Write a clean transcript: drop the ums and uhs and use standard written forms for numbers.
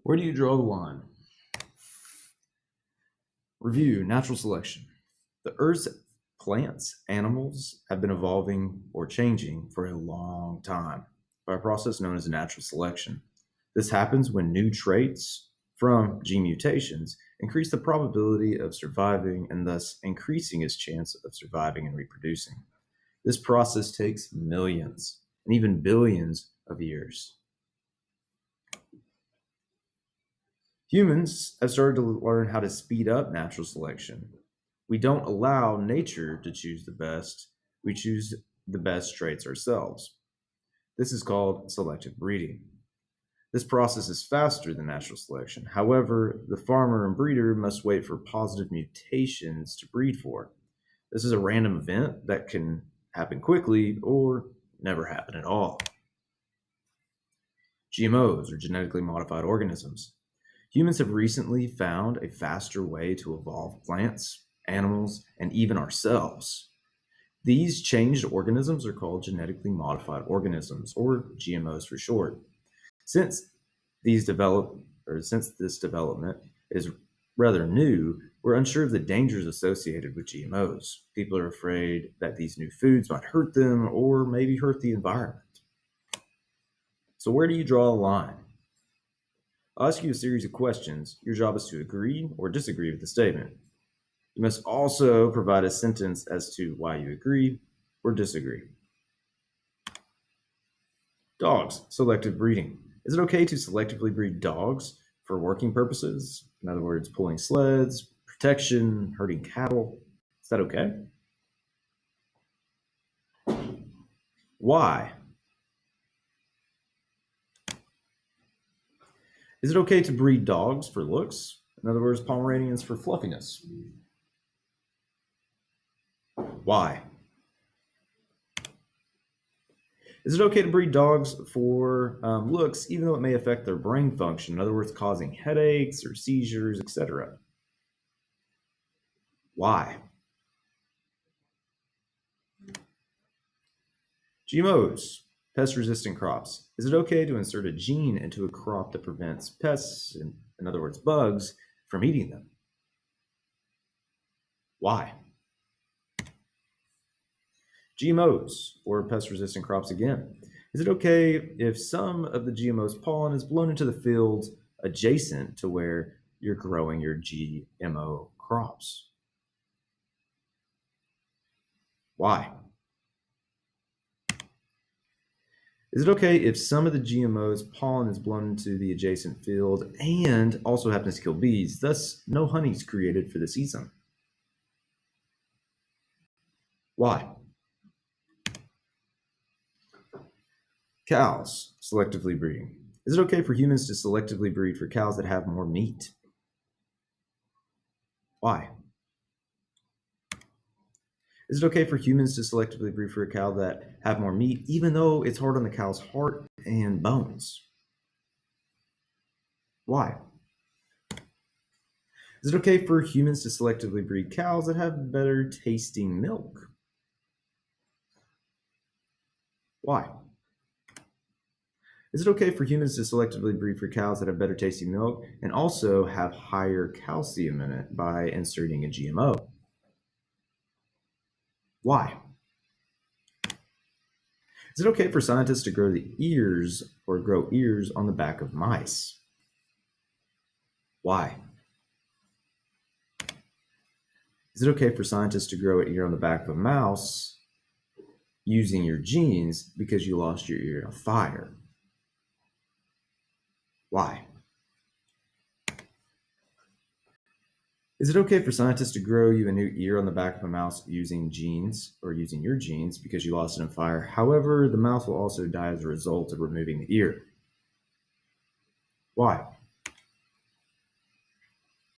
Where do you draw the line? Review natural selection. The Earth's plants, animals have been evolving or changing for a long time by a process known as natural selection. This happens when new traits from gene mutations increase the probability of surviving and thus increasing its chance of surviving and reproducing. This process takes millions and even billions of years. Humans have started to learn how to speed up natural selection. We don't allow nature to choose the best, we choose the best traits ourselves. This is called selective breeding. This process is faster than natural selection. However, the farmer and breeder must wait for positive mutations to breed for. This is a random event that can happen quickly or never happen at all. GMOs, or genetically modified organisms. Humans have recently found a faster way to evolve plants, animals, and even ourselves. These changed organisms are called genetically modified organisms, or GMOs for short. Since this development is rather new, we're unsure of the dangers associated with GMOs. People are afraid that these new foods might hurt them or maybe hurt the environment. So where do you draw a line? I'll ask you a series of questions. Your job is to agree or disagree with the statement. You must also provide a sentence as to why you agree or disagree. Dogs, selective breeding. Is it okay to selectively breed dogs for working purposes? In other words, pulling sleds, protection, herding cattle. Is that okay? Why? Is it okay to breed dogs for looks? In other words, Pomeranians for fluffiness. Why? Is it okay to breed dogs for looks, even though it may affect their brain function? In other words, causing headaches or seizures, etc. Why? GMOs, pest-resistant crops. Is it okay to insert a gene into a crop that prevents pests, in other words, bugs, from eating them? Why? GMOs, or pest-resistant crops again. Is it okay if some of the GMO's pollen is blown into the fields adjacent to where you're growing your GMO crops? Why? Is it okay if some of the GMO's pollen is blown into the adjacent field and also happens to kill bees, thus no honey is created for the season? Why? Cows, selectively breeding. Is it okay for humans to selectively breed for cows that have more meat? Why? Is it okay for humans to selectively breed for a cow that have more meat, even though it's hard on the cow's heart and bones? Why? Is it okay for humans to selectively breed cows that have better tasting milk? Why? Is it okay for humans to selectively breed for cows that have better tasting milk and also have higher calcium in it by inserting a GMO? Why? Is it okay for scientists to grow ears on the back of mice? Why? Is it okay for scientists to grow an ear on the back of a mouse using your genes because you lost your ear in a fire? Why? Is it okay for scientists to grow you a new ear on the back of a mouse using your genes because you lost it in fire? However, the mouse will also die as a result of removing the ear. Why?